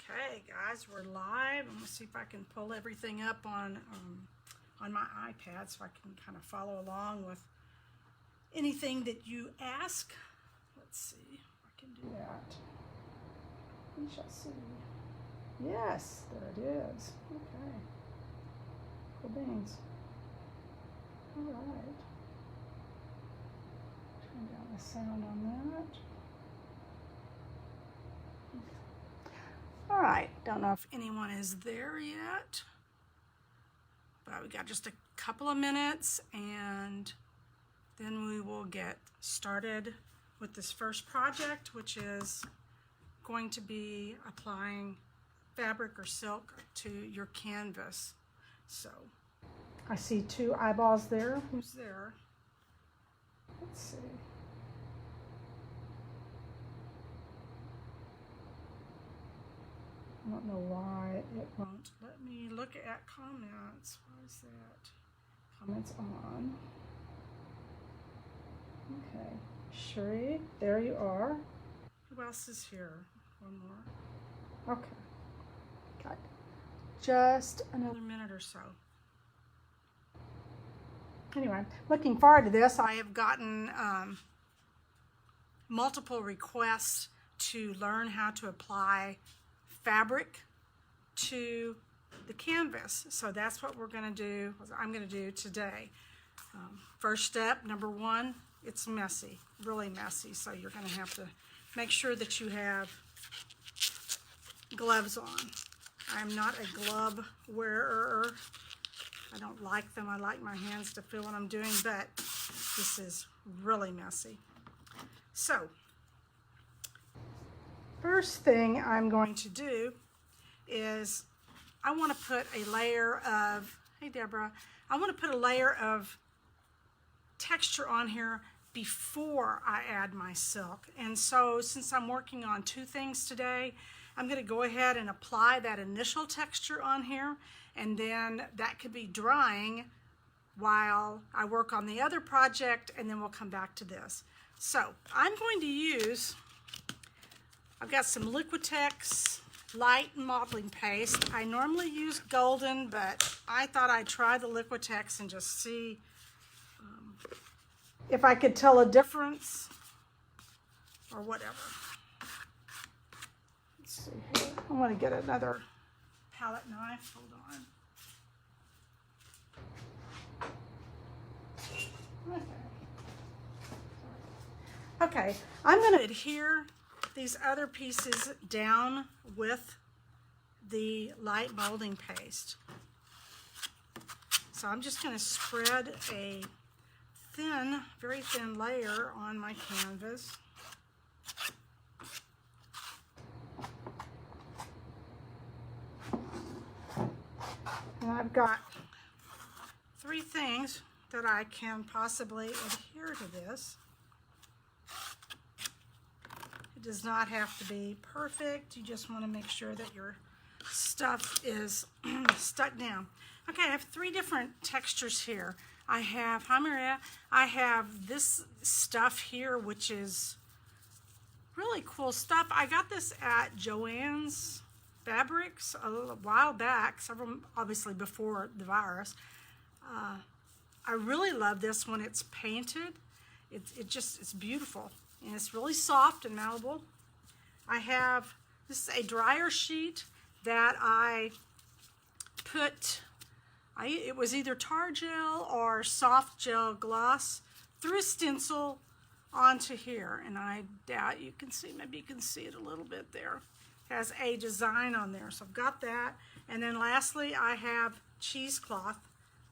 Okay, guys, we're live. I'm gonna see if I can pull everything up on my iPad so I can kind of follow along with anything that you ask. Let's see if I can do that. We shall see. Yes, there it is. Okay. Cool beans. All right. Turn down the sound on that. All right, don't know if anyone is there yet, but we got just a couple of minutes and then we will get started with this first project, which is going to be applying fabric or silk to your canvas. So I see two eyeballs there. Who's there? Let's see. I don't know why it won't let me look at comments. Why is that? Comments on. Okay. Sherry, there you are. Who else is here? One more. Okay. Got just another minute or so. Anyway, looking forward to this. I have gotten multiple requests to learn how to apply fabric to the canvas. So that's what we're going to do, I'm going to do today. First step, number one, it's messy, really messy. So you're going to have to make sure that you have gloves on. I'm not a glove wearer. I don't like them. I like my hands to feel what I'm doing, but this is really messy. So, first thing I'm going to do is I want to put a layer of, hey Deborah, I want to put a layer of texture on here before I add my silk. And so since I'm working on two things today, I'm going to go ahead and apply that initial texture on here, and then that could be drying while I work on the other project, and then we'll come back to this. So I'm going to use, I've got some Liquitex light modeling paste. I normally use golden, but I thought I'd try the Liquitex and just see if I could tell a difference or whatever. Let's see here. I want to get another palette knife. Hold on. Okay, I'm going to adhere these other pieces down with the light molding paste. So I'm just going to spread a thin, very thin layer on my canvas. And I've got three things that I can possibly adhere to this. It does not have to be perfect. You just want to make sure that your stuff is stuck down. Okay, I have three different textures here. I have, hi Maria, I have this stuff here, which is really cool stuff. I got this at Joann's Fabrics a while back, several, obviously before the virus. I really love this when it's painted. It's beautiful, and it's really soft and malleable. I have, this is a dryer sheet that I put, it was either tar gel or soft gel gloss through a stencil onto here, and I doubt you can see, maybe you can see it a little bit there. It has a design on there, so I've got that. And then lastly, I have cheesecloth.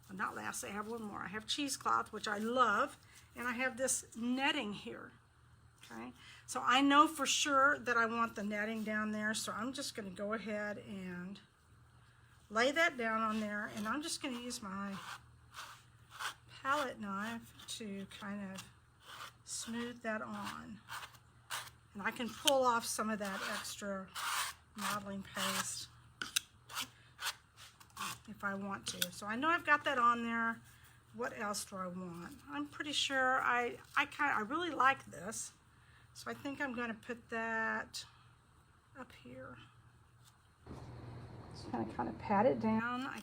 Well, not lastly, I have one more. I have cheesecloth, which I love, and I have this netting here. Okay, so I know for sure that I want the netting down there, so I'm just going to go ahead and lay that down on there, and I'm just going to use my palette knife to kind of smooth that on. And I can pull off some of that extra modeling paste if I want to. So I know I've got that on there. What else do I want? I'm pretty sure I really like this. So I think I'm going to put that up here. Just kind of pat it down. I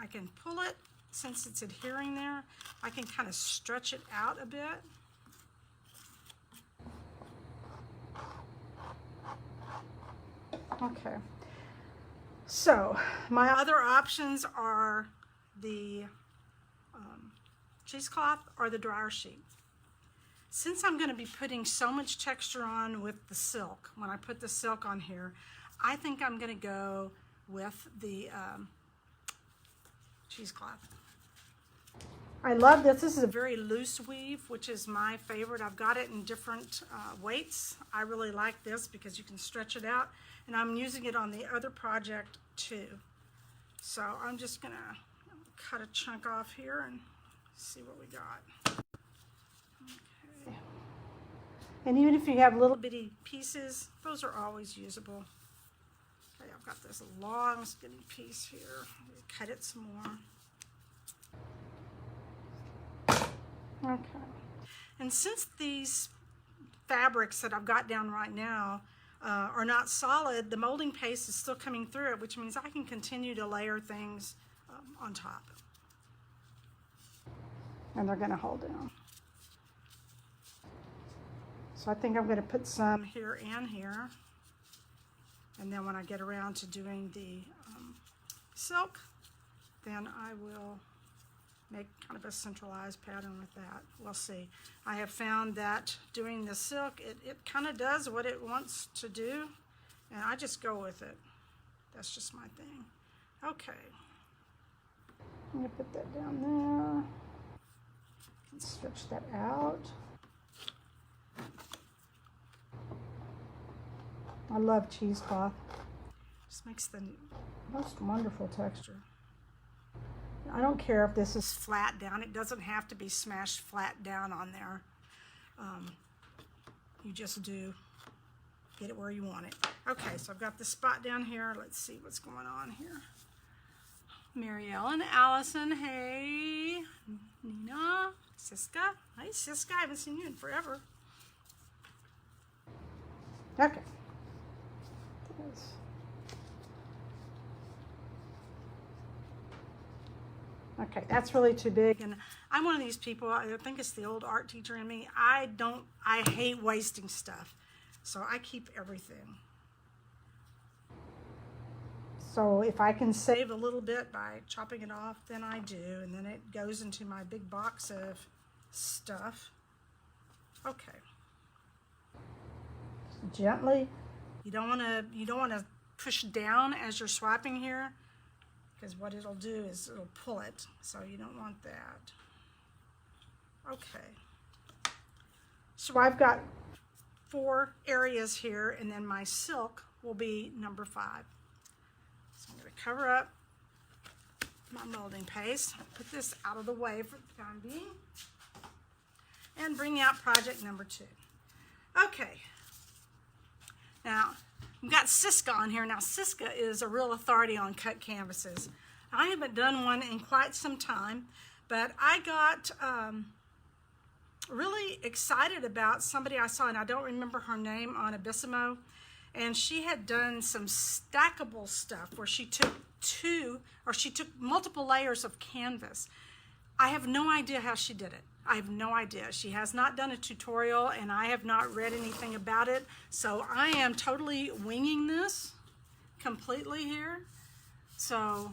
can pull it since it's adhering there. I can kind of stretch it out a bit. Okay. So my other options are the cheesecloth or the dryer sheet. Since I'm going to be putting so much texture on with the silk, when I put the silk on here, I think I'm going to go with the cheesecloth. I love this. This is a very loose weave, which is my favorite. I've got it in different weights. I really like this because you can stretch it out, and I'm using it on the other project too. So I'm just going to cut a chunk off here and see what we got. Okay. And even if you have little bitty pieces, those are always usable. Okay, I've got this long skinny piece here. Cut it some more. Okay. And since these fabrics that I've got down right now are not solid, the molding paste is still coming through it, which means I can continue to layer things on top. And they're going to hold down. So I think I'm going to put some here and here. And then when I get around to doing the silk, then I will make kind of a centralized pattern with that. We'll see. I have found that doing the silk, it kind of does what it wants to do, and I just go with it. That's just my thing. Okay. I'm going to put that down there. And stretch that out. I love cheesecloth. Just makes the most wonderful texture. I don't care if this is flat down. It doesn't have to be smashed flat down on there. You just do get it where you want it. Okay, so I've got the spot down here. Let's see what's going on here. Marielle and Allison, hey. Nina, Siska. Hey, Siska, I haven't seen you in forever. Okay. Okay, that's really too big, and I'm one of these people, I think it's the old art teacher in me, I hate wasting stuff, so I keep everything. So if I can save a little bit by chopping it off, then I do, and then it goes into my big box of stuff. Okay. Gently. You don't want to push down as you're swapping here, because what it'll do is it'll pull it, so you don't want that. Okay. So I've got 4 areas here, and then my silk will be number 5. So I'm going to cover up my molding paste, put this out of the way for the time being, and bring out project number 2. Okay. Now, we've got Siska on here. Now, Siska is a real authority on cut canvases. I haven't done one in quite some time, but I got really excited about somebody I saw, and I don't remember her name, on Abissimo, and she had done some stackable stuff where she took multiple layers of canvas. I have no idea how she did it. I have no idea. She has not done a tutorial, and I have not read anything about it. So I am totally winging this completely here. So,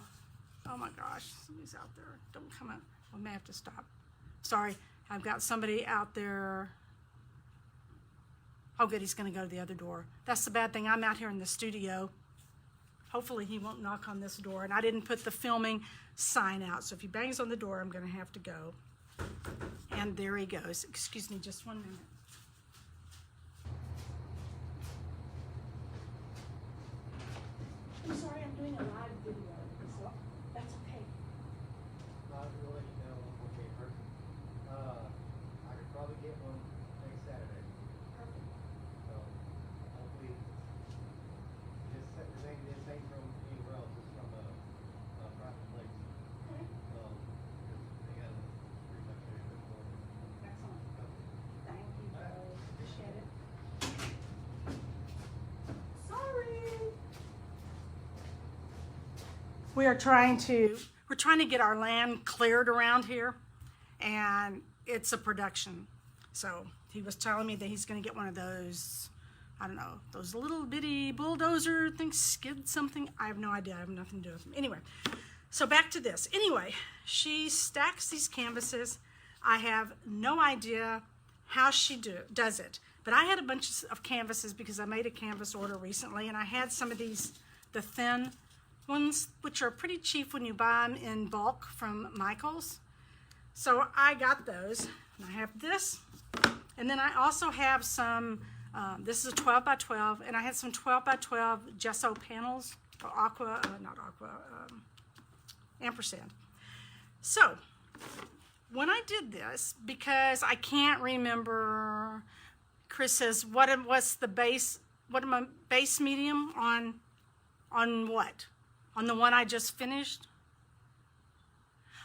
oh my gosh, somebody's out there. Don't come up. I may have to stop. Sorry, I've got somebody out there. Oh good, he's gonna go to the other door. That's the bad thing. I'm out here in the studio. Hopefully he won't knock on this door, and I didn't put the filming sign out. So if he bangs on the door, I'm gonna have to go. And there he goes. Excuse me, just 1 minute. I'm sorry, I'm doing a live video, so that's okay. I'll let you know. Okay, perfect. I could probably get one next Saturday. Perfect. So hopefully, this ain't from anywhere else. It's from a private place. Okay. They got pretty much everything for me. Excellent. Thank you, Joe. Appreciate it. Sorry. we're trying to get our land cleared around here, and it's a production. So he was telling me that he's going to get one of those, I don't know, those little bitty bulldozer things, skid something. I have no idea. I have nothing to do with them. Anyway, so back to this. Anyway, she stacks these canvases. I have no idea how she does it, but I had a bunch of canvases because I made a canvas order recently, and I had some of these, the thin ones, which are pretty cheap when you buy them in bulk from Michael's. So I got those, and I have this, and then I also have some, this is a 12 by 12, and I had some 12 by 12 gesso panels, ampersand. So when I did this, because I can't remember, Chris says, what's the base, what am I, base medium on what? On the one I just finished?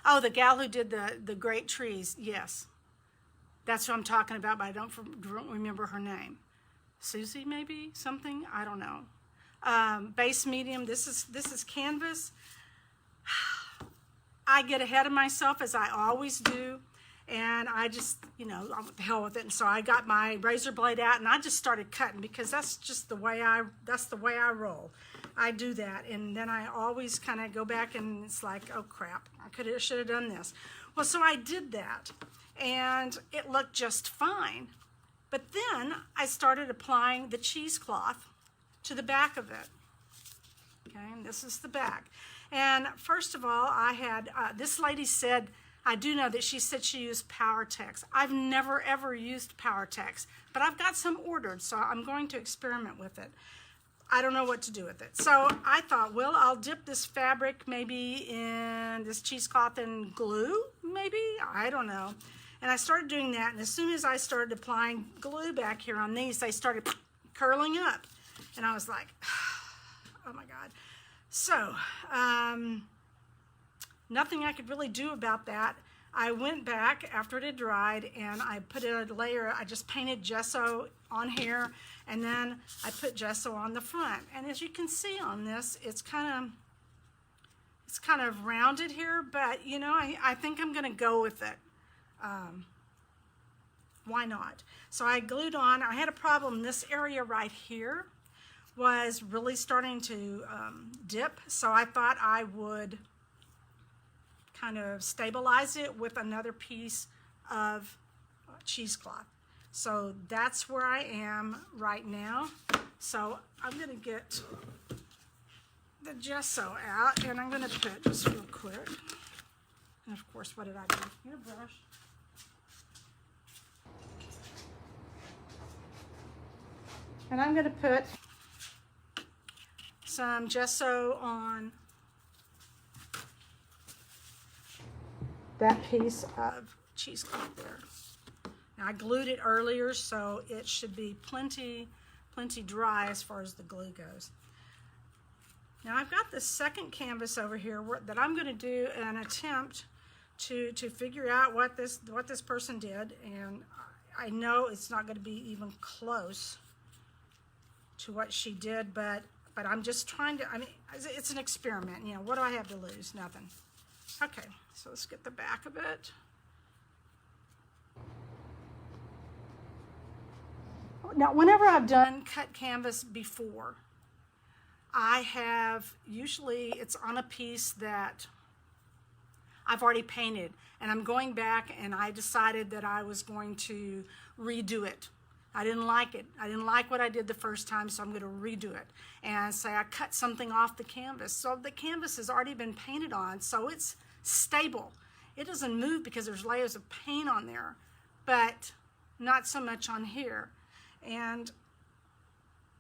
Oh, the gal who did the great trees, yes. That's what I'm talking about, but I don't remember her name. Susie, maybe? Something? I don't know. Base medium, this is canvas. I get ahead of myself, as I always do, and I just, you know, what the hell with it. And so I got my razor blade out, and I just started cutting, because that's just the way I roll. I do that, and then I always kind of go back, and it's like, oh crap, I should have done this. Well, so I did that, and it looked just fine. But then I started applying the cheesecloth to the back of it. Okay, and this is the back. And first of all, I had, this lady said, I do know that she said she used PowerTex. I've never ever used PowerTex, but I've got some ordered, so I'm going to experiment with it. I don't know what to do with it. So I thought, well, I'll dip this fabric maybe in this cheesecloth in glue, maybe? I don't know. And I started doing that, and as soon as I started applying glue back here on these, they started curling up. And I was like, oh my God. So, nothing I could really do about that. I went back after it had dried, and I put a layer, I just painted gesso on here, and then I put gesso on the front. And as you can see on this, it's kind of rounded here, but you know, I think I'm gonna go with it. Why not? So I glued on. I had a problem. This area right here was really starting to dip, so I thought I would kind of stabilize it with another piece of cheesecloth. So that's where I am right now. So I'm gonna get the gesso out, and I'm gonna put, just real quick, and of course, what did I do? Get a brush. And I'm gonna put some gesso on that piece of cheesecloth there. Now I glued it earlier, so it should be plenty dry as far as the glue goes. Now I've got the second canvas over here that I'm going to do an attempt to figure out what this person did, and I know it's not going to be even close to what she did, but I'm just trying to, I mean, it's an experiment, you know, what do I have to lose? Nothing. Okay, so let's get the back of it. Now, whenever I've done cut canvas before, I have, usually it's on a piece that I've already painted, and I'm going back, and I decided that I was going to redo it. I didn't like it. I didn't like what I did the first time, so I'm going to redo it. And say I cut something off the canvas. So the canvas has already been painted on, so it's stable. It doesn't move because there's layers of paint on there, but not so much on here. And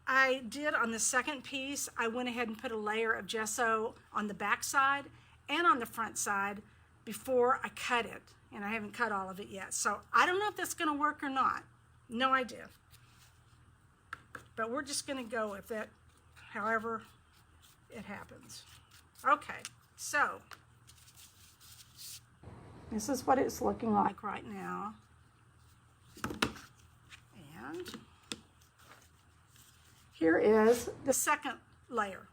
I did on the second piece, I went ahead and put a layer of gesso on the back side and on the front side before I cut it. And I haven't cut all of it yet. So I don't know if that's going to work or not. No idea. But we're just going to go with it however it happens. Okay, so this is what it's looking like right now. And here is the second layer.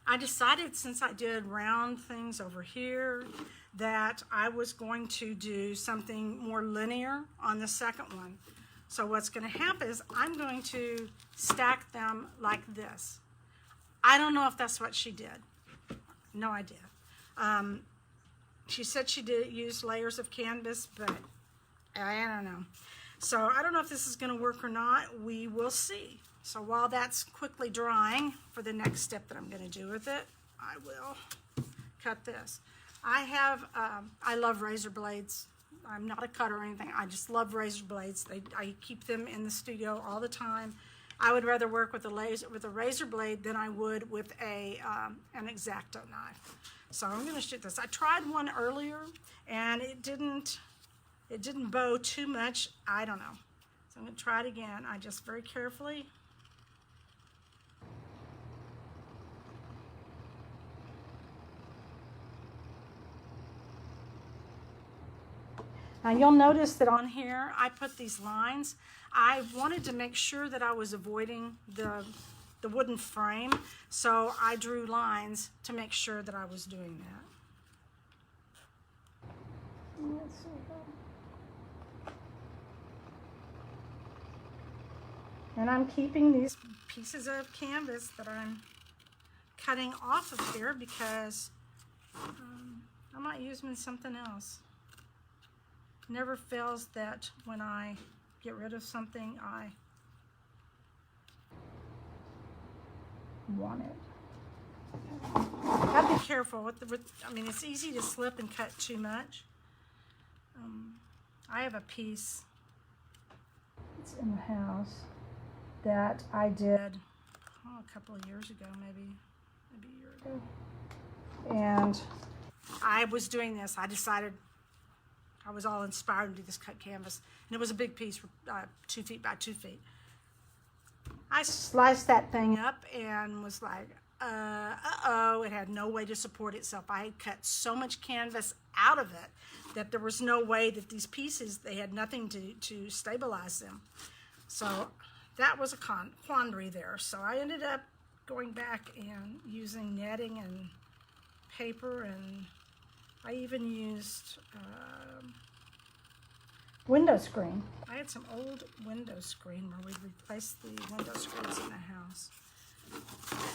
I decided, since I did round things over here, that I was going to do something more linear on the second one. So what's going to happen is I'm going to stack them like this. I don't know if that's what she did. No idea. She said she did use layers of canvas, but I don't know. So I don't know if this is going to work or not. We will see. So while that's quickly drying for the next step that I'm going to do with it, I will cut this. I love razor blades. I'm not a cutter or anything. I just love razor blades. I keep them in the studio all the time. I would rather work with a razor blade than I would with an X-Acto knife. So I'm going to shoot this. I tried one earlier and it didn't bow too much. I don't know. So I'm going to try it again. I just very carefully. Now you'll notice that on here I put these lines. I wanted to make sure that I was avoiding the wooden frame, so I drew lines to make sure that I was doing that. Let's see. And I'm keeping these pieces of canvas that I'm cutting off of here because I might use them in something else. Never fails that when I get rid of something, I want it. Gotta be careful with I mean, it's easy to slip and cut too much. I have a piece, it's in the house, that I did a couple of years ago, maybe a year ago. And I was doing this. I decided I was all inspired to do this cut canvas. And it was a big piece, 2 feet by 2 feet. I sliced that thing up and was like, uh-oh, it had no way to support itself. I had cut so much canvas out of it that there was no way that these pieces, they had nothing to stabilize them. So that was a quandary there. So I ended up going back and using netting and paper, and I even used window screen. I had some old window screen where we replaced the window screens in the house.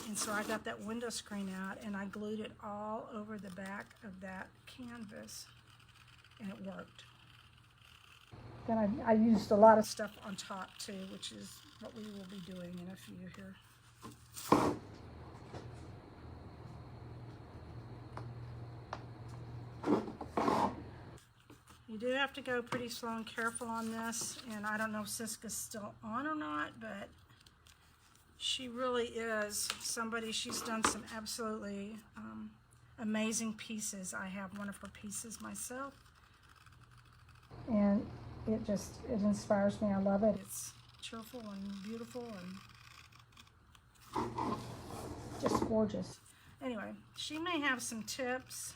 And so I got that window screen out and I glued it all over the back of that canvas, and it worked. Then I used a lot of stuff on top too, which is what we will be doing in a few here. You do have to go pretty slow and careful on this, and I don't know if Siska's still on or not, but she really is somebody. She's done some absolutely amazing pieces. I have one of her pieces myself, and it inspires me. I love it. It's cheerful and beautiful and just gorgeous. Anyway, she may have some tips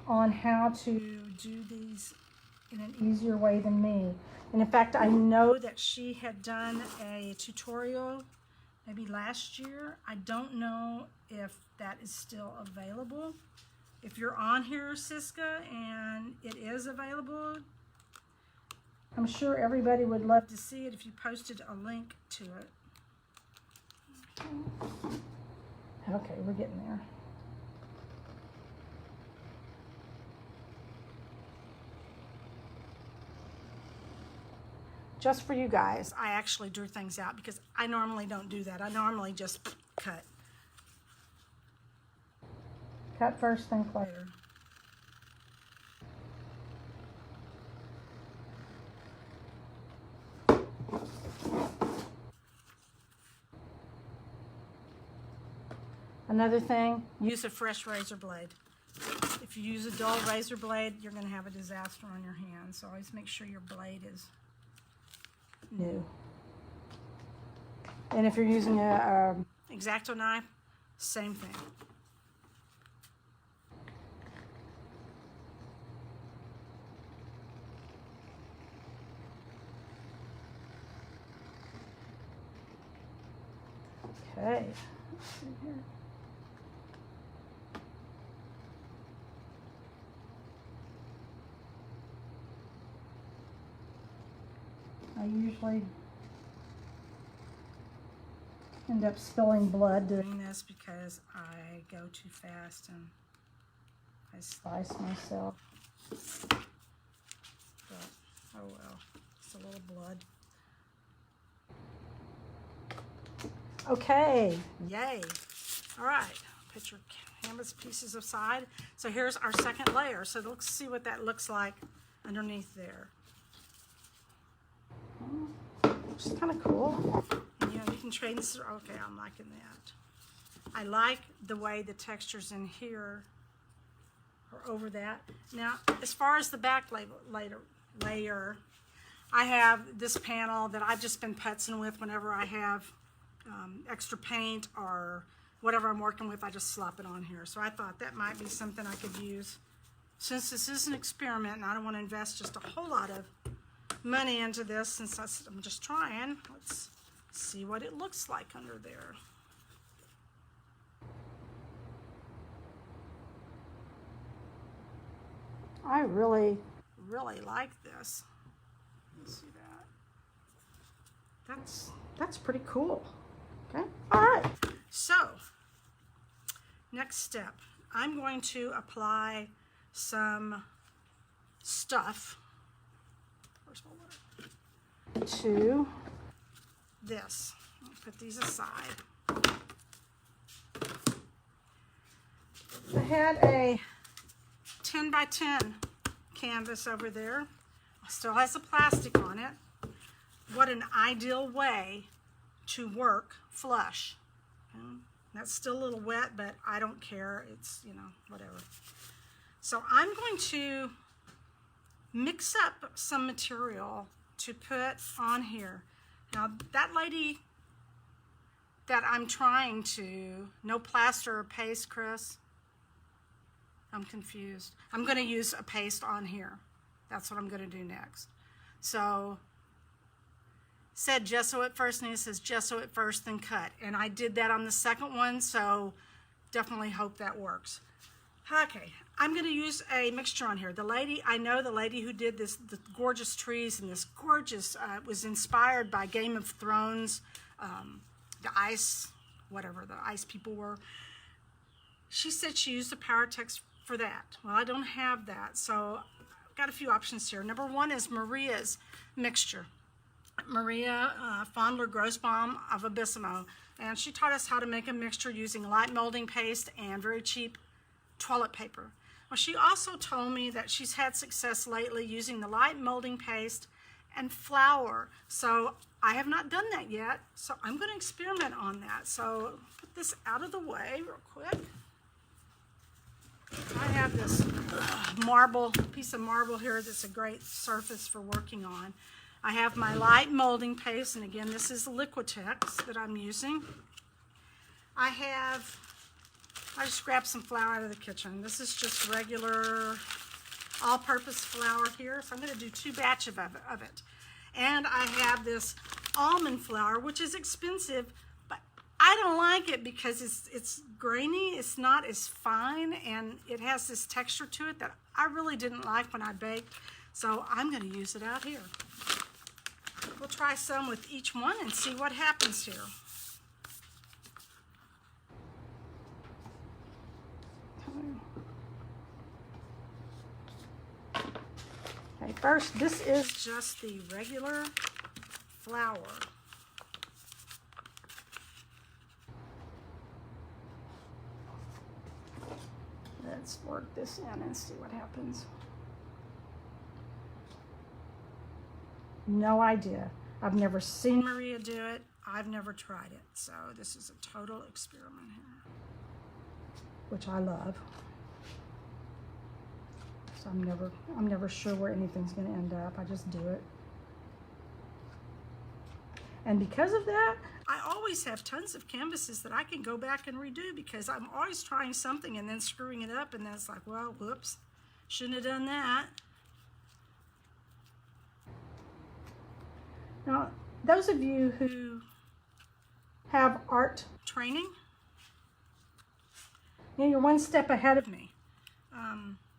on how to do these in an easier way than me. And in fact, I know that she had done a tutorial maybe last year. I don't know if that is still available. If you're on here, Siska, and it is available, I'm sure everybody would love to see it if you posted a link to it. Okay, we're getting there. Just for you guys, I actually drew things out because I normally don't do that. I normally just cut. Cut first, think later. Another thing, use a fresh razor blade. If you use a dull razor blade, you're going to have a disaster on your hands. So always make sure your blade is new. And if you're using a X-Acto knife, same thing. Okay, let's see here. I usually end up spilling blood doing this because I go too fast and I slice myself. But, oh well, it's a little blood. Okay, yay. All right, put your canvas pieces aside. So here's our second layer. So let's see what that looks like underneath there. Which is kind of cool. And, you know, you can trade this. Okay, I'm liking that. I like the way the textures in here are over that. Now, as far as the back layer, I have this panel that I've just been putzing with whenever I have extra paint or whatever I'm working with. I just slop it on here. So I thought that might be something I could use. Since this is an experiment and I don't want to invest just a whole lot of money into this, since I'm just trying, let's see what it looks like under there. I really like this. Let's see that. That's pretty cool. Okay, all right. So, next step, I'm going to apply some stuff. Where's my water? To this. I'll put these aside. I had a 10 by 10 canvas over there. Still has the plastic on it. What an ideal way to work flush. That's still a little wet, but I don't care. It's, you know, whatever. So I'm going to mix up some material to put on here. Now that lady that I'm trying to, no plaster or paste, Chris? I'm confused. I'm going to use a paste on here. That's what I'm going to do next. So, said gesso at first, and it says gesso at first, then cut. And I did that on the second one, so definitely hope that works. Okay, I'm going to use a mixture on here. The lady, I know the lady who did this, the gorgeous trees and this gorgeous, was inspired by Game of Thrones, the ice, whatever the ice people were. She said she used the Power Text for that. Well, I don't have that, so I've got a few options here. Number one is Maria's mixture. Maria Fondler Grossbaum of Abissimo, and she taught us how to make a mixture using light molding paste and very cheap toilet paper. Well, she also told me that she's had success lately using the light molding paste and flour. So I have not done that yet, so I'm going to experiment on that. So put this out of the way real quick. I have this piece of marble here that's a great surface for working on. I have my light molding paste, and again, this is Liquitex that I'm using. I just grabbed some flour out of the kitchen. This is just regular all-purpose flour here, so I'm going to do 2 batches of it. And I have this almond flour, which is expensive, but I don't like it because it's grainy, it's not as fine, and it has this texture to it that I really didn't like when I baked, so I'm going to use it out here. We'll try some with each one and see what happens here. Okay, first, this is just the regular flour. Let's work this in and see what happens. No idea. I've never seen Maria do it. I've never tried it. So this is a total experiment here, which I love. So I'm never sure where anything's going to end up. I just do it. And because of that, I always have tons of canvases that I can go back and redo because I'm always trying something and then screwing it up, and then it's like, well, whoops, shouldn't have done that. Now, those of you who have art training. You know, you're one step ahead of me.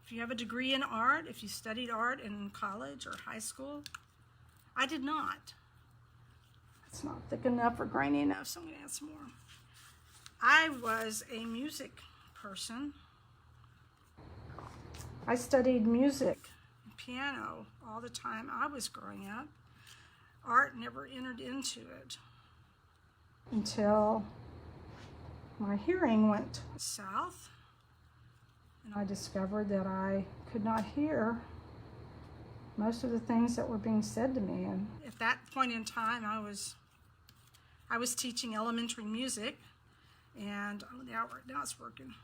If you have a degree in art, if you studied art in college or high school, I did not. It's not thick enough or grainy enough, so I'm going to add some more. I was a music person. I studied music, piano, all the time I was growing up. Art never entered into it until my hearing went south, and I discovered that I could not hear most of the things that were being said to me. And at that point in time, I was teaching elementary music, and now it's working.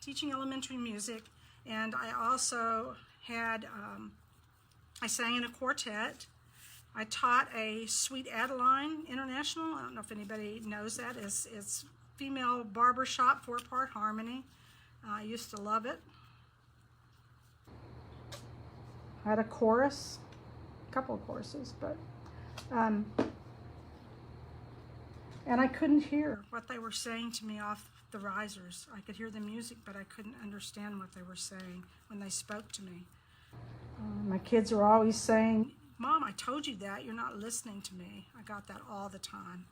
Teaching elementary music, and I also had I sang in a quartet. I taught a Sweet Adeline International. I don't know if anybody knows that. It's female barbershop 4-part harmony. I used to love it. I had a chorus, a couple of choruses, but and I couldn't hear what they were saying to me off the risers. I could hear the music, but I couldn't understand what they were saying when they spoke to me. My kids were always saying, "Mom, I told you that. You're not listening to me." I got that all the time.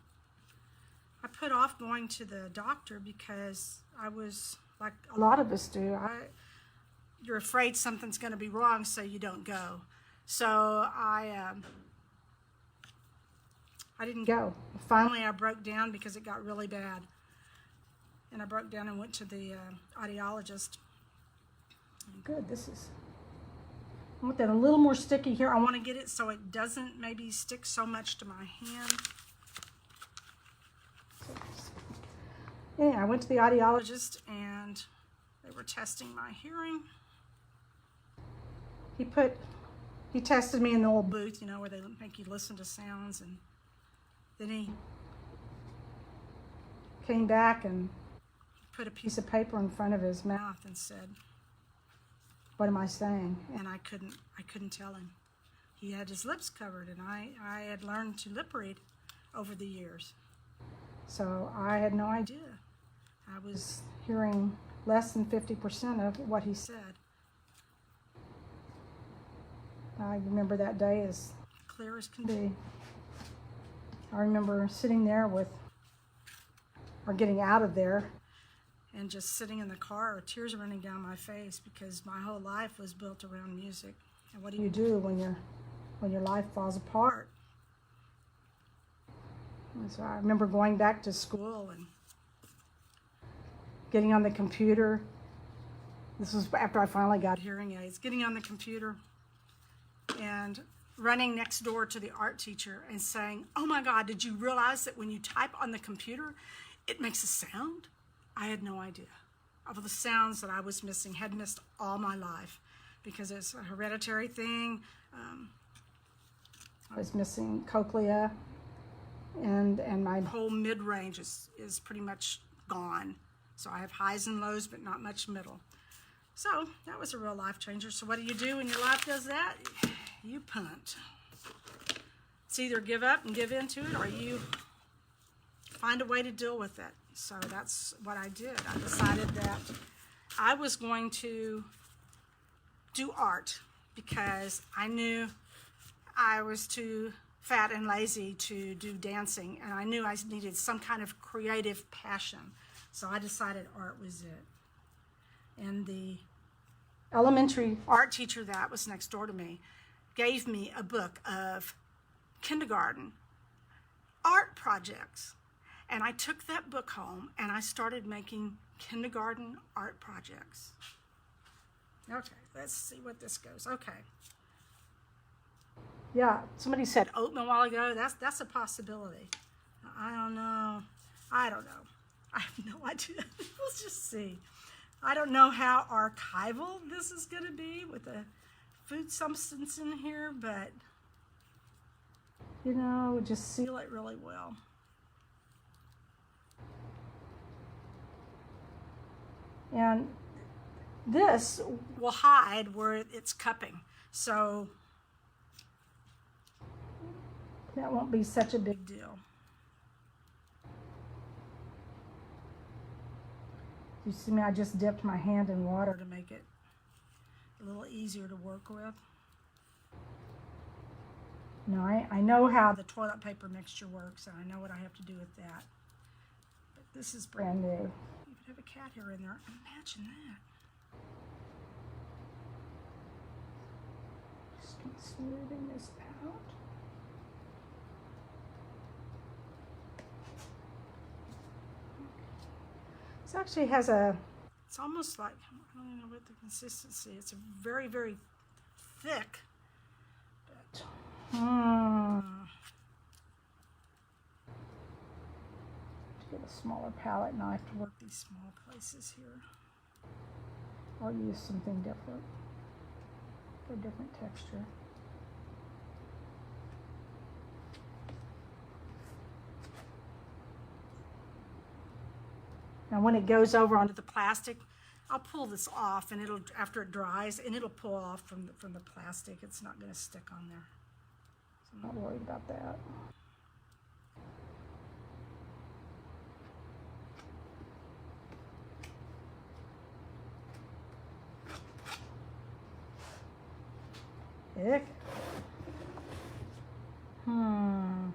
I put off going to the doctor because I was, like a lot of us do, you're afraid something's going to be wrong, so you don't go. So I didn't go. Finally, I broke down because it got really bad. And I broke down and went to the audiologist. Good, I want that a little more sticky here. I want to get it so it doesn't maybe stick so much to my hand. Yeah, I went to the audiologist and they were testing my hearing. He tested me in the old booth, you know, where they make you listen to sounds, and then he came back and put a piece of paper in front of his mouth and said, "What am I saying?" And I couldn't tell him. He had his lips covered, and I had learned to lip read over the years. So I had no idea. I was hearing less than 50% of what he said. I remember that day as clear as can be. I remember sitting there or getting out of there, and just sitting in the car with tears running down my face, because my whole life was built around music. And what do you do when your life falls apart? And so I remember going back to school and getting on the computer. This was after I finally got hearing aids. Getting on the computer and running next door to the art teacher and saying, "Oh my God, did you realize that when you type on the computer, it makes a sound?" I had no idea of the sounds that I was missing, had missed all my life, because it's a hereditary thing. I was missing cochlea, and my whole mid-range is pretty much gone. So I have highs and lows, but not much middle. So that was a real life changer. So what do you do when your life does that? You punt. It's either give up and give into it, or you find a way to deal with it. So that's what I did. I decided that I was going to do art because I knew I was too fat and lazy to do dancing, and I knew I needed some kind of creative passion. So I decided art was it. And the elementary art teacher that was next door to me gave me a book of kindergarten art projects. And I took that book home and I started making kindergarten art projects. Okay, let's see what this goes. Okay. Yeah, somebody said oatmeal a while ago. That's a possibility. I don't know. I have no idea. Let's just see. I don't know how archival this is going to be with the food substance in here, but, you know, just seal it really well. And this will hide where it's cupping, so that won't be such a big deal. You see me, I just dipped my hand in water to make it a little easier to work with. Now, I know how the toilet paper mixture works, and I know what I have to do with that. But this is brand new. You could have a cat hair in there. Imagine that. Just smoothing this out. This actually has it's almost like, I don't know what the consistency, it's a very, very thick, but, get a smaller palette knife to work these small places here. I'll use something different for a different texture. Now when it goes over onto the plastic, I'll pull this off, and it'll, after it dries, and it'll pull off from the plastic. It's not going to stick on there. So I'm not worried about that. Ick. I'm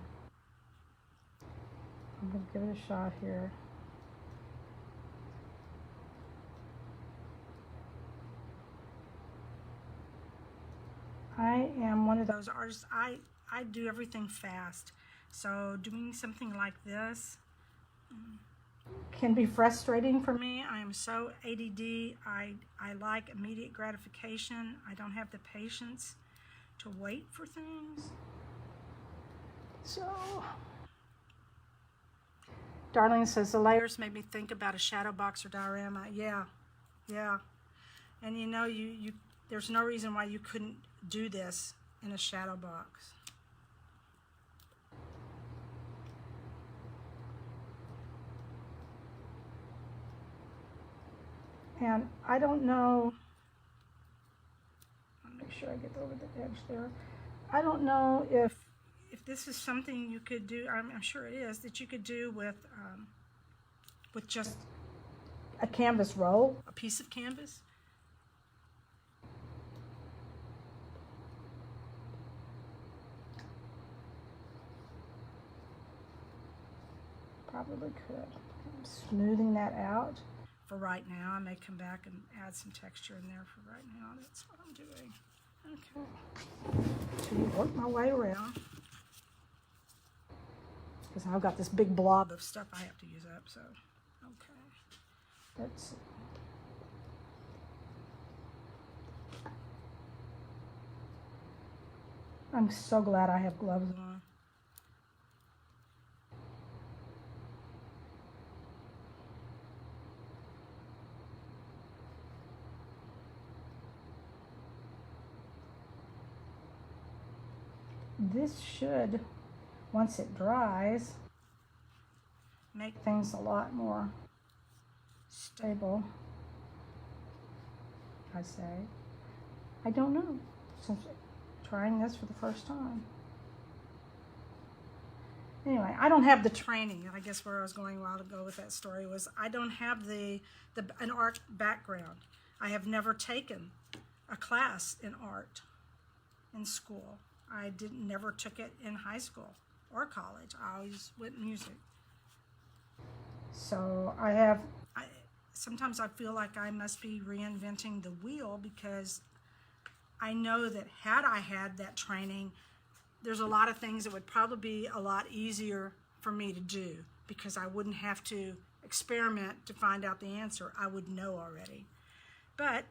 going to give it a shot here. I am one of those artists, I do everything fast. So doing something like this can be frustrating for me. I am so ADD. I like immediate gratification. I don't have the patience to wait for things. So, Darlene says, the layers made me think about a shadow box or diorama. Yeah. And you know, there's no reason why you couldn't do this in a shadow box. And I don't know, I'll make sure I get over the edge there. I don't know if this is something you could do, I'm sure it is, that you could do with just a canvas roll, a piece of canvas. Probably could. I'm smoothing that out for right now. I may come back and add some texture in there for right now. That's what I'm doing. Okay. To work my way around. Because I've got this big blob of stuff I have to use up, so. Okay. Let's see. I'm so glad I have gloves on. This should, once it dries, make things a lot more stable, I say. I don't know, since trying this for the first time. Anyway, I don't have the training. I guess where I was going a while ago with that story was I don't have an art background. I have never taken a class in art in school. I never took it in high school or college. I always went music. So sometimes I feel like I must be reinventing the wheel, because I know that had I had that training, there's a lot of things that would probably be a lot easier for me to do, because I wouldn't have to experiment to find out the answer. I would know already. But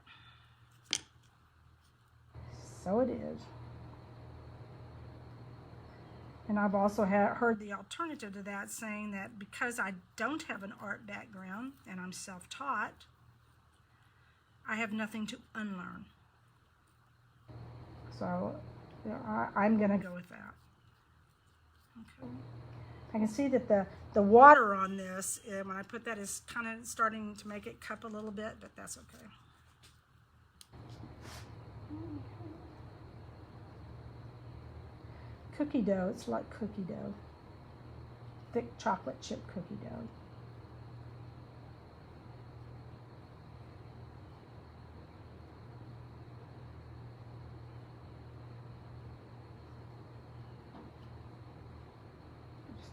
so it is. And I've also heard the alternative to that, saying that because I don't have an art background and I'm self-taught, I have nothing to unlearn. So I'm going to go with that. Okay. I can see that the water on this, when I put that, is kind of starting to make it cup a little bit, but that's okay. Cookie dough, it's like cookie dough. Thick chocolate chip cookie dough.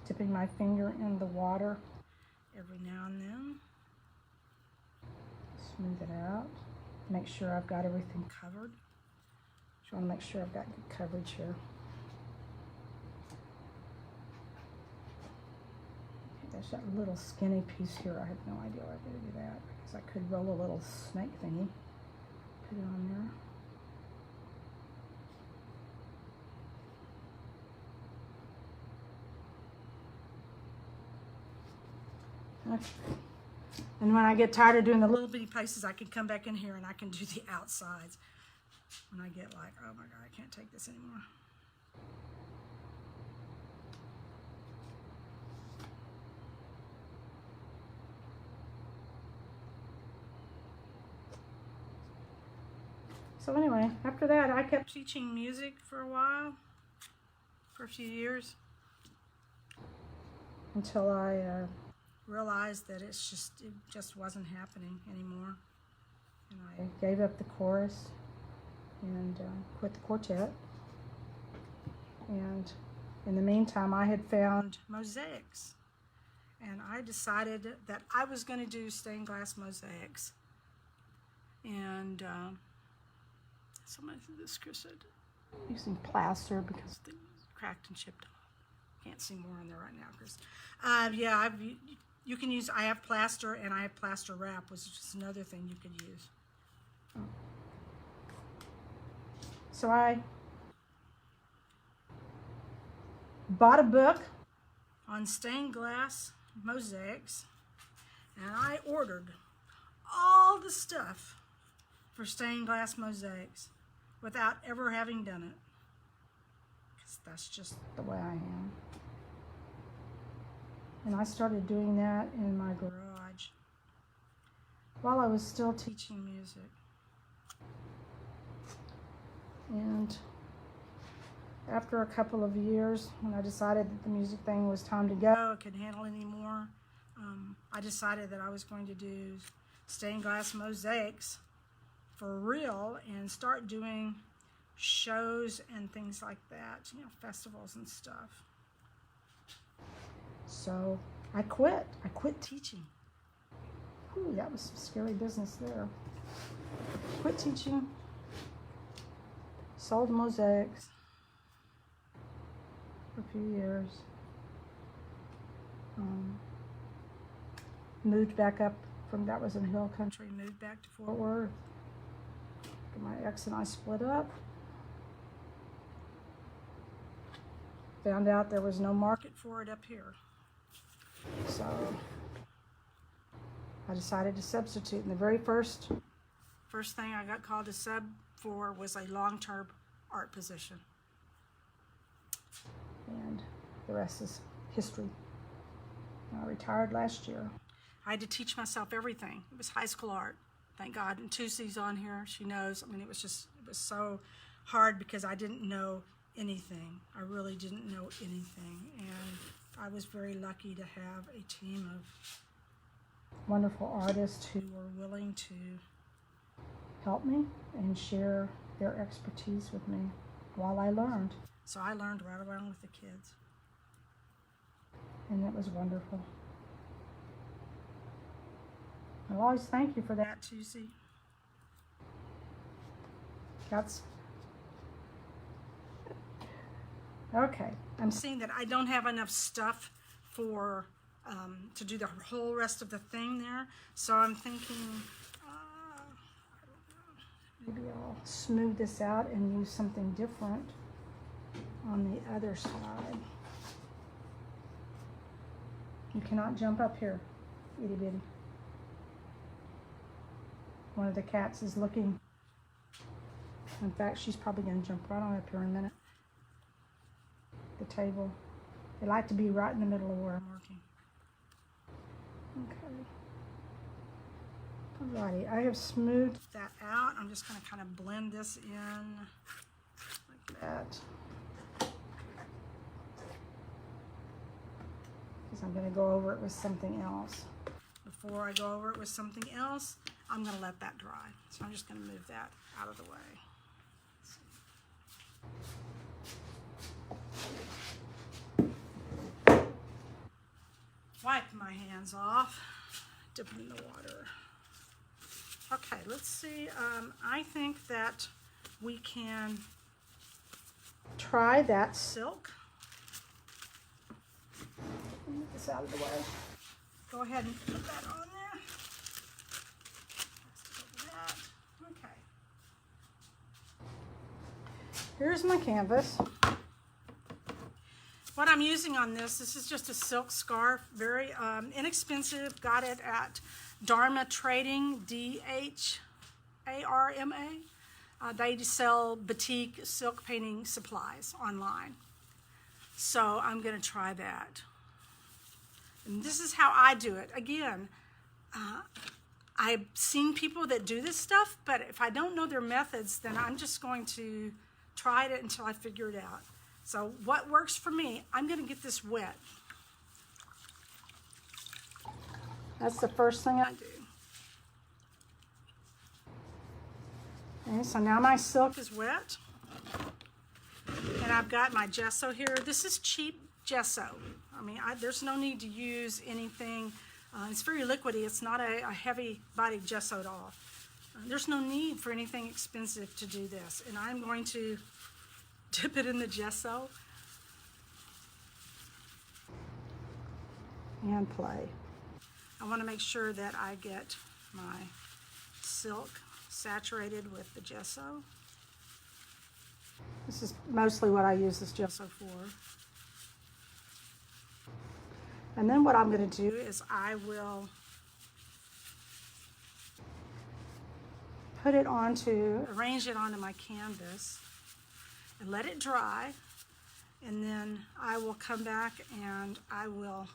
dipping my finger in the water every now and then. Smooth it out. Make sure I've got everything covered. Just want to make sure I've got good coverage here. Okay, there's that little skinny piece here. I have no idea why I'm going to do that, because I could roll a little snake thingy. Put it on there. Okay. And when I get tired of doing the little bitty pieces, I can come back in here and I can do the outsides. When I get like, oh my God, I can't take this anymore. So anyway, after that, I kept teaching music for a while, for a few years, until I realized that it just wasn't happening anymore. And I gave up the chorus and quit the quartet. And in the meantime, I had found mosaics. And I decided that I was going to do stained glass mosaics. And so much of this, Chris said, using plaster because they cracked and chipped off. Can't see more on there right now, Chris. Yeah, you can use, I have plaster and I have plaster wrap, which is just another thing you could use. So I bought a book on stained glass mosaics, and I ordered all the stuff for stained glass mosaics without ever having done it, because that's just the way I am. And I started doing that in my garage while I was still teaching music. And after a couple of years, when I decided that the music thing was time to go, I couldn't handle anymore, I decided that I was going to do stained glass mosaics for real and start doing shows and things like that, you know, festivals and stuff. So I quit. I quit teaching. Ooh, that was some scary business there. Quit teaching. Sold mosaics for a few years. Moved back up from, that was in Hill Country, moved back to Fort Worth. My ex and I split up. Found out there was no market for it up here. So I decided to substitute. And the very first thing I got called to sub for was a long-term art position. And the rest is history. I retired last year. I had to teach myself everything. It was high school art. Thank God. And Tussie's on here. She knows. I mean, it was so hard because I didn't know anything. I really didn't know anything. And I was very lucky to have a team of wonderful artists who were willing to help me and share their expertise with me while I learned. So I learned right around with the kids. And it was wonderful. I'll always thank you for that, Tussie. That's okay. I'm seeing that I don't have enough stuff for to do the whole rest of the thing there. So I'm thinking, I don't know, maybe I'll smooth this out and use something different on the other side. You cannot jump up here, itty bitty. One of the cats is looking. In fact, she's probably going to jump right on up here in a minute. The table. They like to be right in the middle of where I'm working. Okay. Alrighty, I have smoothed that out. I'm just going to kind of blend this in like that. Because I'm going to go over it with something else. Before I go over it with something else, I'm going to let that dry. So I'm just going to move that out of the way. wipe my hands off, dip them in the water. Okay, let's see. I think that we can try that silk. Move this out of the way. Go ahead and put that on there. That. Okay. Here's my canvas. What I'm using on this is just a silk scarf, very inexpensive. Got it at Dharma Trading, D-H-A-R-M-A. They sell boutique silk painting supplies online. So I'm going to try that. And this is how I do it. Again, I've seen people that do this stuff, but if I don't know their methods, then I'm just going to try it until I figure it out. So what works for me, I'm going to get this wet. That's the first thing I do. Okay, so now my silk is wet. And I've got my gesso here. This is cheap gesso. I mean, there's no need to use anything. It's very liquidy. It's not a heavy-bodied gesso at all. There's no need for anything expensive to do this. And I'm going to dip it in the gesso and play. I want to make sure that I get my silk saturated with the gesso. This is mostly what I use this gesso for. And then what I'm going to do is I will arrange it onto my canvas and let it dry, and then I will come back and I will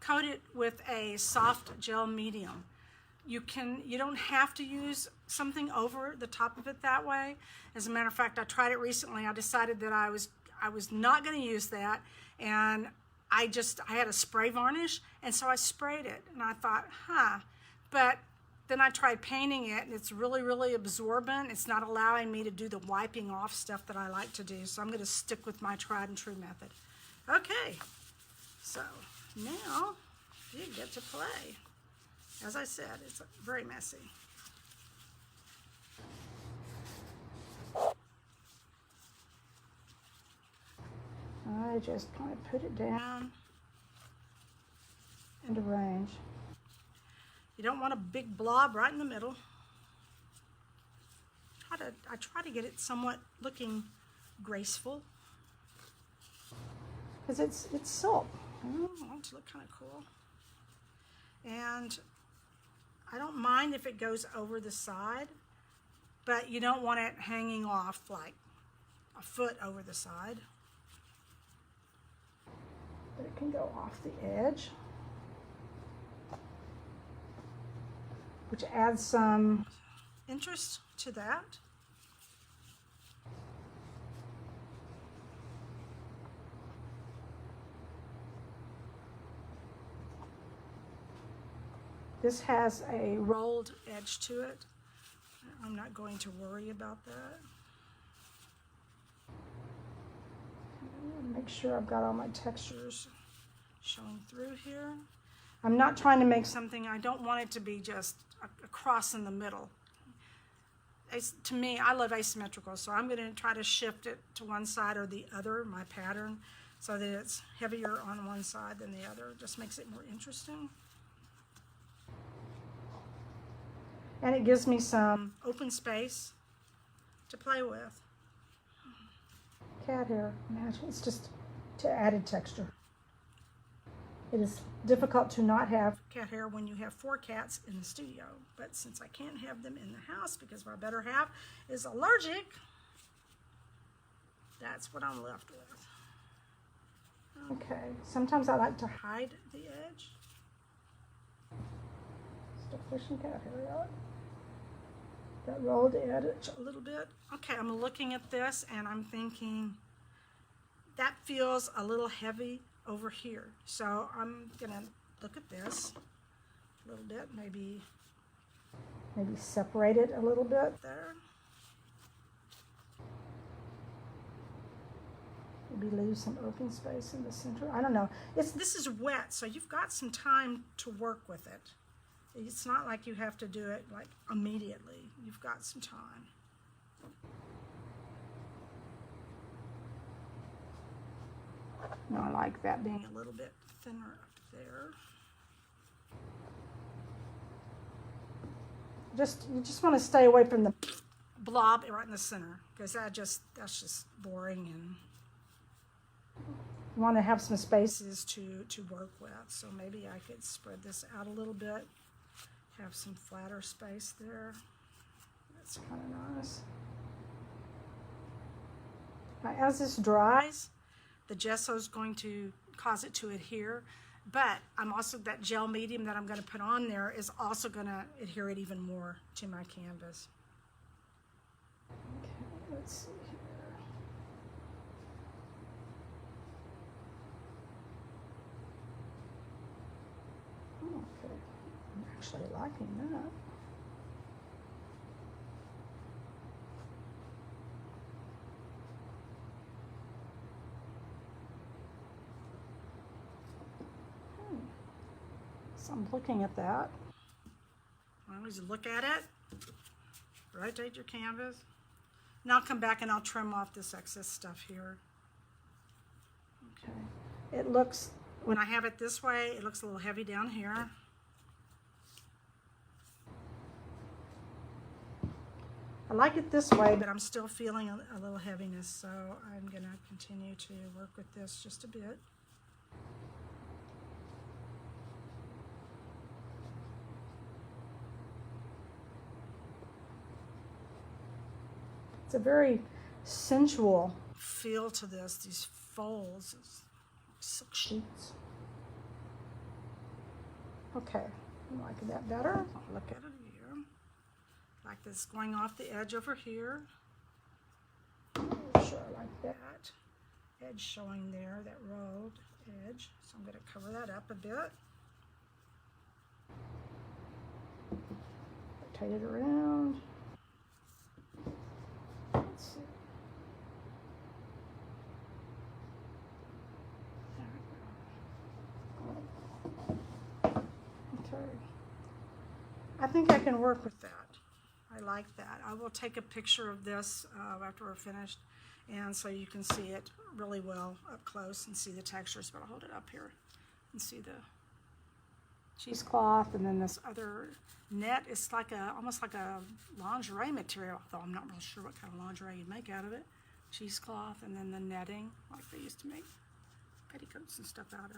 coat it with a soft gel medium. You don't have to use something over the top of it that way. As a matter of fact, I tried it recently. I decided that I was not going to use that, and I had a spray varnish, and so I sprayed it, and I thought, but then I tried painting it, and it's really, really absorbent. It's not allowing me to do the wiping off stuff that I like to do, so I'm going to stick with my tried and true method. Okay, so now you get to play. As I said, it's very messy. I just kind of put it down and arrange. You don't want a big blob right in the middle. I try to get it somewhat looking graceful, because it's silk. I want it to look kind of cool. And I don't mind if it goes over the side, but you don't want it hanging off like a foot over the side. But it can go off the edge, which adds some interest to that. This has a rolled edge to it. I'm not going to worry about that. Make sure I've got all my textures showing through here. I'm not trying to make something, I don't want it to be just a cross in the middle. To me, I love asymmetrical, so I'm going to try to shift it to one side or the other, my pattern, so that it's heavier on one side than the other. It just makes it more interesting. And it gives me some open space to play with. Cat hair, imagine, it's just to added texture. It is difficult to not have cat hair when you have 4 cats in the studio, but since I can't have them in the house because my better half is allergic, that's what I'm left with. Okay, sometimes I like to hide the edge. Still fishing cat hair out. That rolled edge a little bit. Okay, I'm looking at this and I'm thinking that feels a little heavy over here. So I'm gonna look at this a little bit, maybe separate it a little bit there. Maybe leave some open space in the center. I don't know. This is wet, so you've got some time to work with it. It's not like you have to do it like immediately. You've got some time. No, I like that being a little bit thinner up there. You just want to stay away from the blob right in the center, because that's just boring, and you want to have some spaces to work with. So maybe I could spread this out a little bit, have some flatter space there. That's kind of nice. Now, as this dries, the gesso is going to cause it to adhere, but that gel medium that I'm going to put on there is also going to adhere it even more to my canvas. Okay, let's see here. Okay, I'm actually liking that. So I'm looking at that. Always look at it. Rotate your canvas. And I'll come back and I'll trim off this excess stuff here. Okay. It looks, when I have it this way, it looks a little heavy down here. I like it this way, but I'm still feeling a little heaviness, so I'm going to continue to work with this just a bit. It's a very sensual feel to this, these folds, silk sheets. Okay, I'm liking that better. I'll look at it here. Like this going off the edge over here. Sure, I like that. Edge showing there, that rolled edge. So I'm going to cover that up a bit. Rotate it around. Let's see. Okay. I think I can work with that. I like that. I will take a picture of this after we're finished, and so you can see it really well up close and see the textures. But I'll hold it up here and see the cheesecloth, and then this other net is like almost like a lingerie material, though I'm not real sure what kind of lingerie you'd make out of it. Cheesecloth, and then the netting, like they used to make petticoats and stuff out of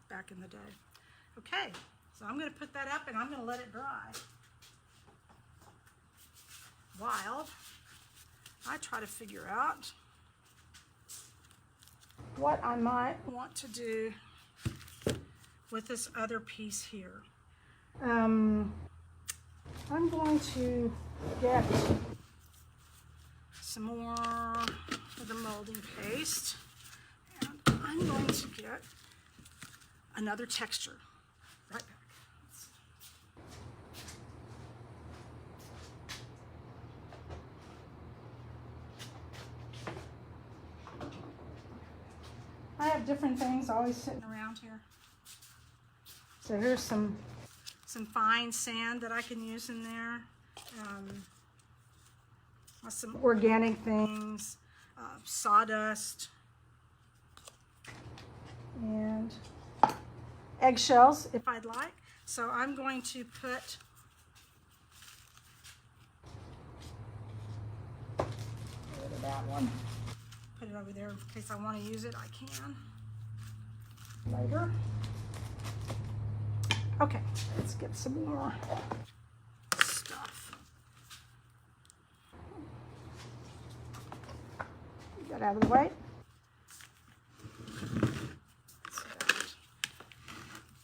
back in the day. Okay, so I'm going to put that up and I'm going to let it dry while I try to figure out what I might want to do with this other piece here. I'm going to get some more of the molding paste, and I'm going to get another texture. Right back. I have different things always sitting around here. So here's some fine sand that I can use in there. Some organic things, sawdust, and eggshells if I'd like. So I'm going to put rid of that one. Put it over there in case I want to use it. I can later. Okay, let's get some more stuff. Get that out of the way.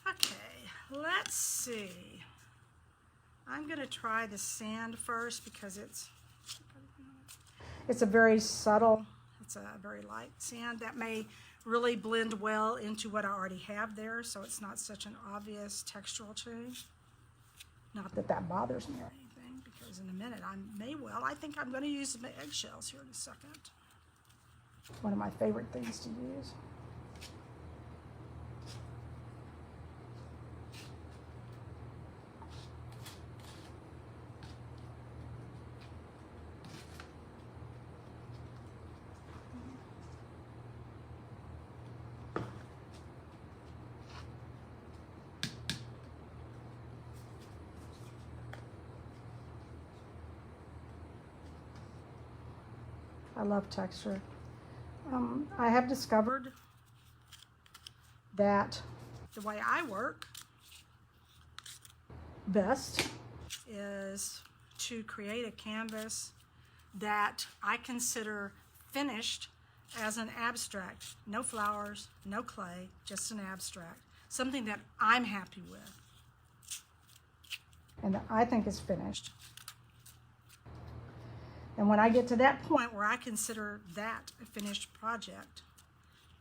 Okay, let's see. I'm going to try the sand first because it's a very subtle, it's a very light sand that may really blend well into what I already have there, so it's not such an obvious textural change. Not that that bothers me or anything, because in a minute I think I'm going to use some eggshells here in a second. One of my favorite things to use. I love texture. I have discovered that the way I work best is to create a canvas that I consider finished as an abstract. No flowers, no clay, just an abstract. Something that I'm happy with and that I think is finished. And when I get to that point where I consider that a finished project,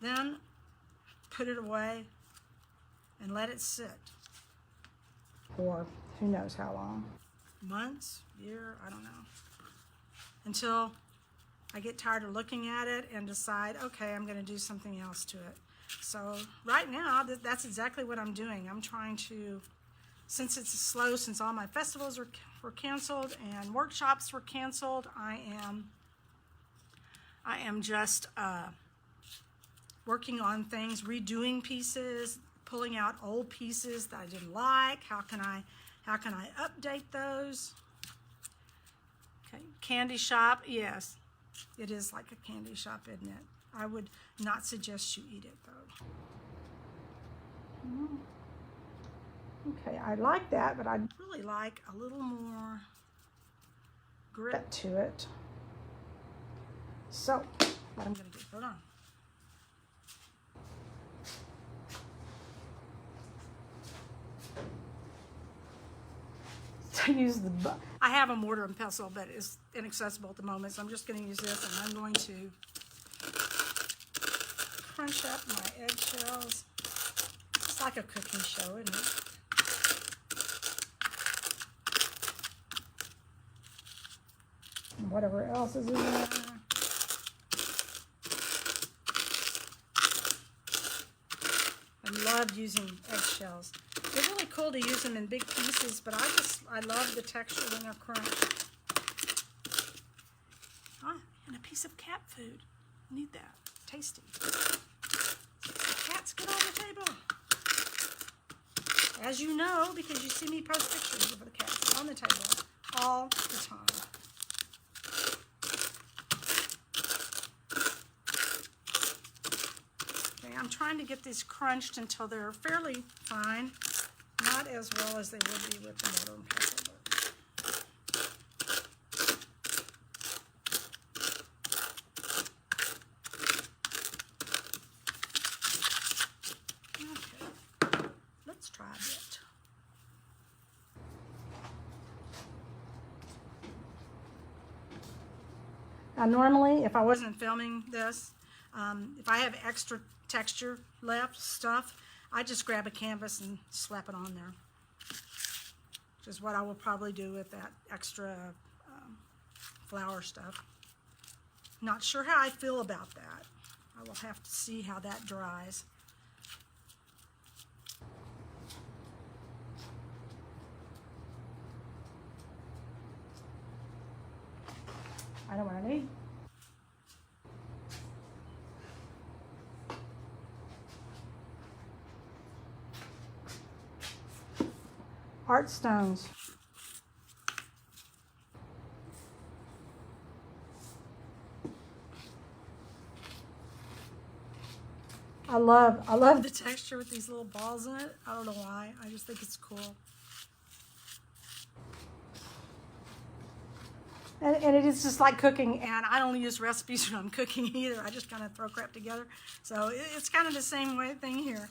then put it away and let it sit for who knows how long. Months, year, I don't know. Until I get tired of looking at it and decide, okay, I'm going to do something else to it. So right now, that's exactly what I'm doing. I'm trying to, since it's slow, since all my festivals were canceled and workshops were canceled, I am just working on things, redoing pieces, pulling out old pieces that I didn't like. How can I update those? Okay, candy shop, yes, it is like a candy shop, isn't it? I would not suggest you eat it though. Okay, I like that, but I'd really like a little more grit to it. So, what I'm going to do, hold on. To use I have a mortar and pestle, but it's inaccessible at the moment, so I'm just going to use this, and I'm going to crunch up my eggshells. It's like a cooking show, isn't it? And whatever else is in there. I love using eggshells. They're really cool to use them in big pieces, but I love the texture when they're crunched. Ah, and a piece of cat food. Need that. Tasty. The cats get on the table. As you know, because you see me post pictures of the cats on the table all the time. I'm trying to get these crunched until they're fairly fine, not as well as they would be with the mortar and pestle. Okay, let's try a bit. Now, normally, if I wasn't filming this, if I have extra texture left stuff, I just grab a canvas and slap it on there, which is what I will probably do with that extra flower stuff. Not sure how I feel about that. I will have to see how that dries. I know what I need. Art stones. I love the texture with these little balls in it. I don't know why. I just think it's cool. And it is just like cooking, and I don't use recipes when I'm cooking either. I just kind of throw crap together. So it's kind of the same thing here.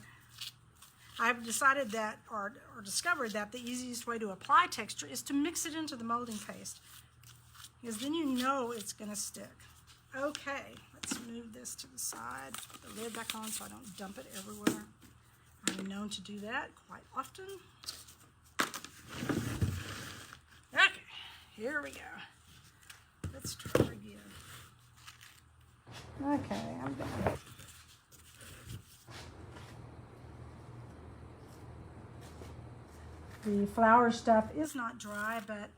I've decided that, or discovered that the easiest way to apply texture is to mix it into the molding paste, because then you know it's going to stick. Okay, let's move this to the side, put the lid back on so I don't dump it everywhere. I'm known to do that quite often. Okay, here we go. Let's try again. Okay, I'm done. The flower stuff is not dry, but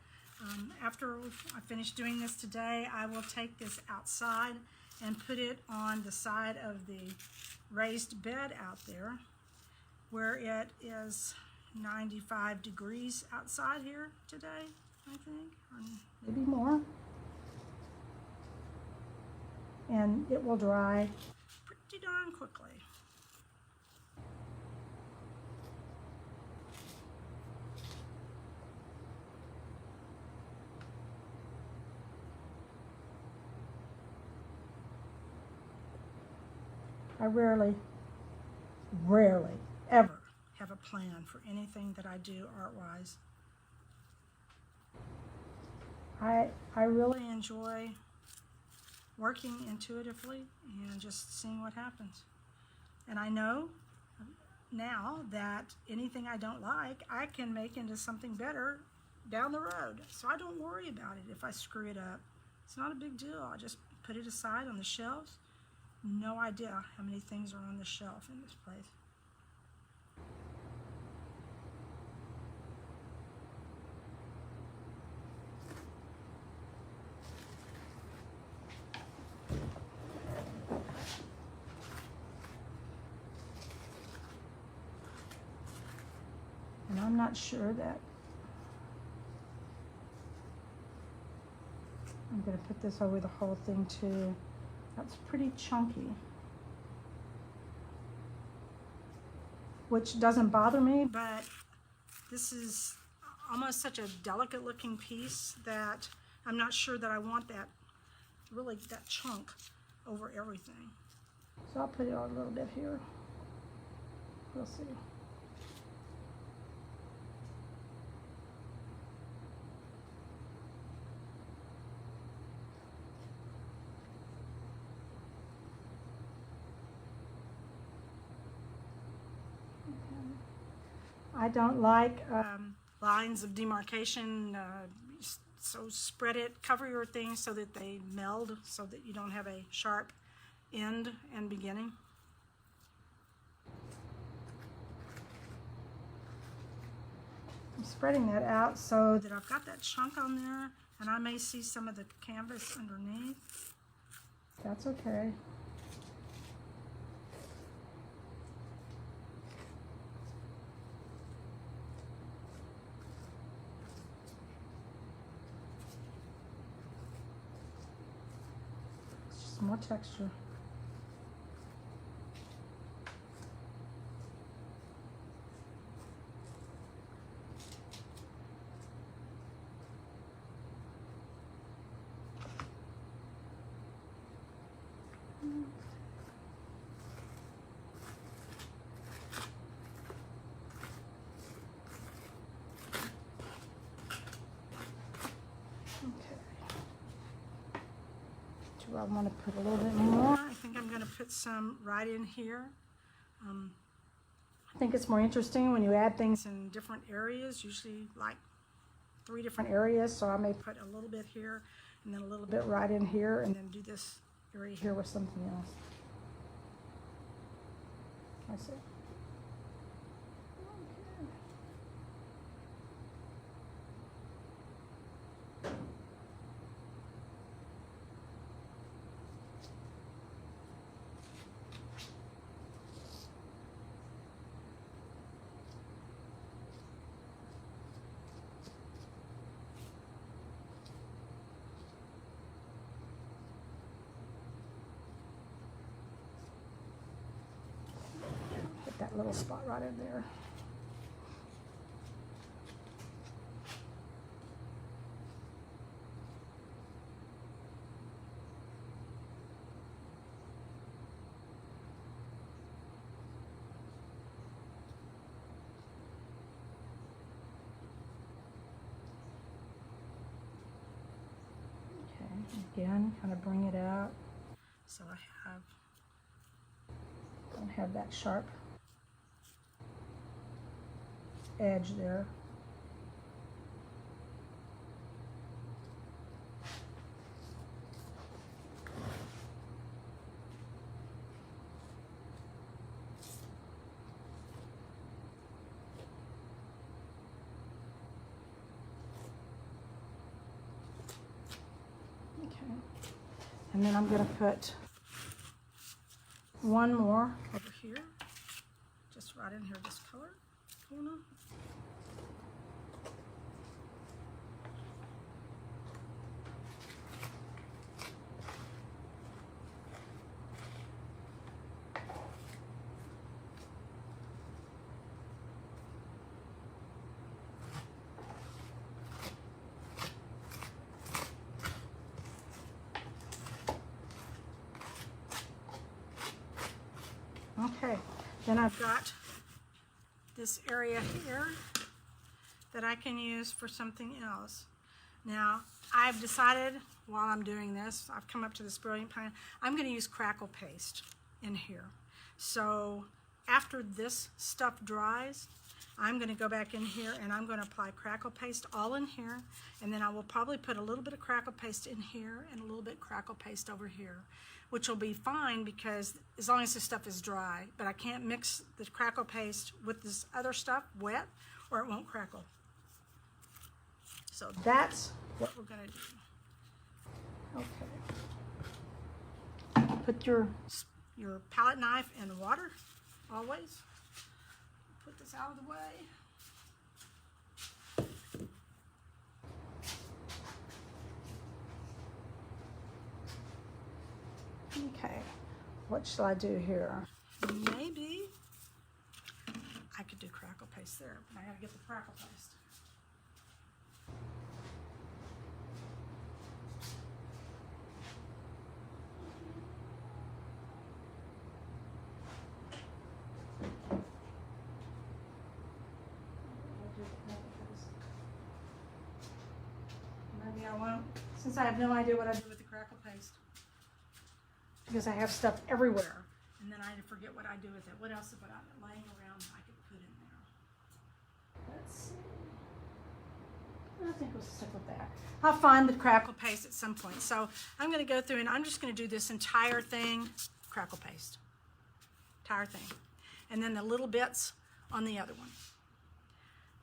after I finish doing this today, I will take this outside and put it on the side of the raised bed out there where it is 95 degrees outside here today, I think, or maybe more. And it will dry pretty darn quickly. I rarely, ever have a plan for anything that I do art-wise. I really enjoy working intuitively and just seeing what happens. And I know now that anything I don't like, I can make into something better down the road. So I don't worry about it if I screw it up. It's not a big deal. I just put it aside on the shelves. No idea how many things are on the shelf in this place. And I'm not sure that I'm going to put this over the whole thing too. That's pretty chunky, which doesn't bother me, but this is almost such a delicate looking piece that I'm not sure that I want that, really that chunk over everything. So I'll put it on a little bit here. We'll see. I don't like lines of demarcation, so spread it, cover your things so that they meld, so that you don't have a sharp end and beginning. I'm spreading that out so that I've got that chunk on there, and I may see some of the canvas underneath. That's okay. More texture. I want to put a little bit more. I think I'm going to put some right in here. I think it's more interesting when you add things in different areas, usually like 3 different areas. So I may put a little bit here and then a little bit right in here and then do this area here with something else. I see. That little spot right in there. Okay, again, kind of bring it out so I don't have that sharp edge there. Okay. And then I'm going to put one more over here, just right in here, this color corner. Okay, then I've got this area here that I can use for something else. Now, I've decided while I'm doing this, I've come up to this brilliant plan, I'm going to use Crackle Paste in here. So after this stuff dries, I'm going to go back in here and I'm going to apply Crackle Paste all in here, and then I will probably put a little bit of Crackle Paste in here and a little bit Crackle Paste over here, which will be fine because as long as this stuff is dry, but I can't mix the Crackle Paste with this other stuff wet or it won't crackle. So that's what we're going to do. Okay. Put your palette knife in water, always. Put this out of the way. Okay, what shall I do here? Maybe I could do Crackle Paste there, but I gotta get the Crackle Paste. Maybe I won't, since I have no idea what I do with the Crackle Paste. Because I have stuff everywhere, and then I forget what I do with it. What else have I got laying around that I could put in there? Let's see. I think we'll stick with that. I'll find the Crackle Paste at some point. So I'm going to go through and I'm just going to do this entire thing, Crackle Paste. Entire thing. And then the little bits on the other one.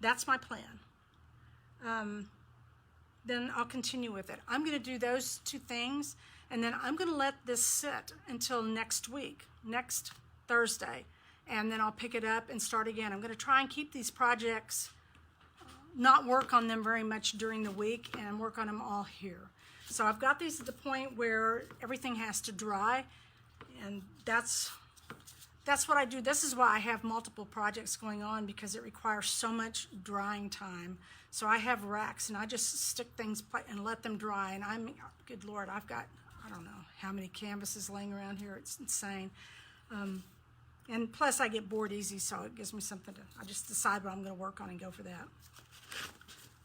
That's my plan. Then I'll continue with it. I'm going to do those two things, and then I'm going to let this sit until next week, next Thursday, and then I'll pick it up and start again. I'm going to try and keep these projects, not work on them very much during the week, and work on them all here. So I've got these at the point where everything has to dry, and that's what I do. This is why I have multiple projects going on, because it requires so much drying time. So I have racks and I just stick things and let them dry. And good Lord, I've got, I don't know how many canvases laying around here. It's insane. And plus I get bored easy, so it gives me something I just decide what I'm going to work on and go for that.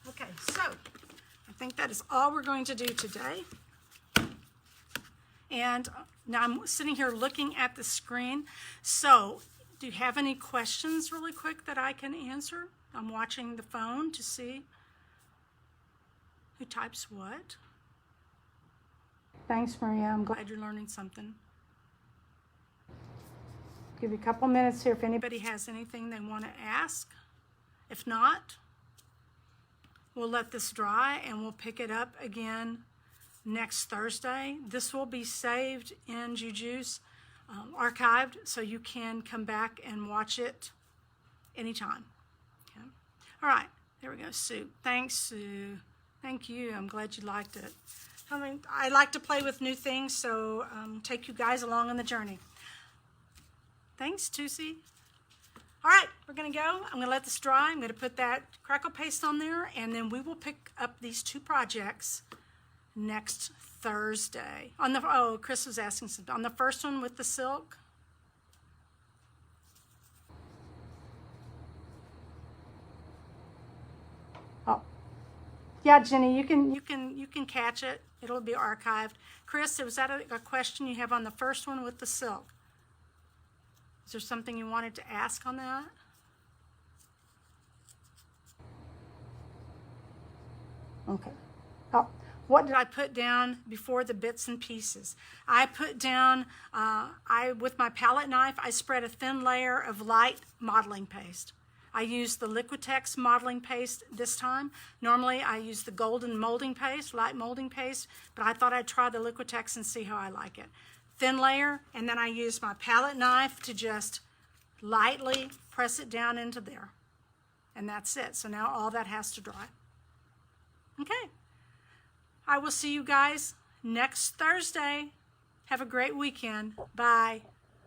Okay, so I think that is all we're going to do today. And now I'm sitting here looking at the screen. So do you have any questions really quick that I can answer? I'm watching the phone to see who types what. Thanks, Maria. I'm glad you're learning something. Give you a couple minutes here if anybody has anything they want to ask. If not, we'll let this dry and we'll pick it up again next Thursday. This will be saved in Juju's archived, so you can come back and watch it anytime. Okay. All right, there we go, Sue. Thanks, Sue. Thank you. I'm glad you liked it. I like to play with new things, so take you guys along on the journey. Thanks, Tusi. All right, we're going to go. I'm going to let this dry. I'm going to put that Crackle Paste on there, and then we will pick up these two projects next Thursday. Chris was asking something. On the first one with the silk. Oh, yeah, Jenny, you can catch it. It'll be archived. Chris, was that a question you have on the first one with the silk? Is there something you wanted to ask on that? Okay. Oh. What did I put down before the bits and pieces? I put down, with my palette knife, I spread a thin layer of light modeling paste. I used the Liquitex modeling paste this time. Normally I use the golden molding paste, light molding paste, but I thought I'd try the Liquitex and see how I like it. Thin layer, and then I use my palette knife to just lightly press it down into there. And that's it. So now all that has to dry. Okay. I will see you guys next Thursday. Have a great weekend. Bye.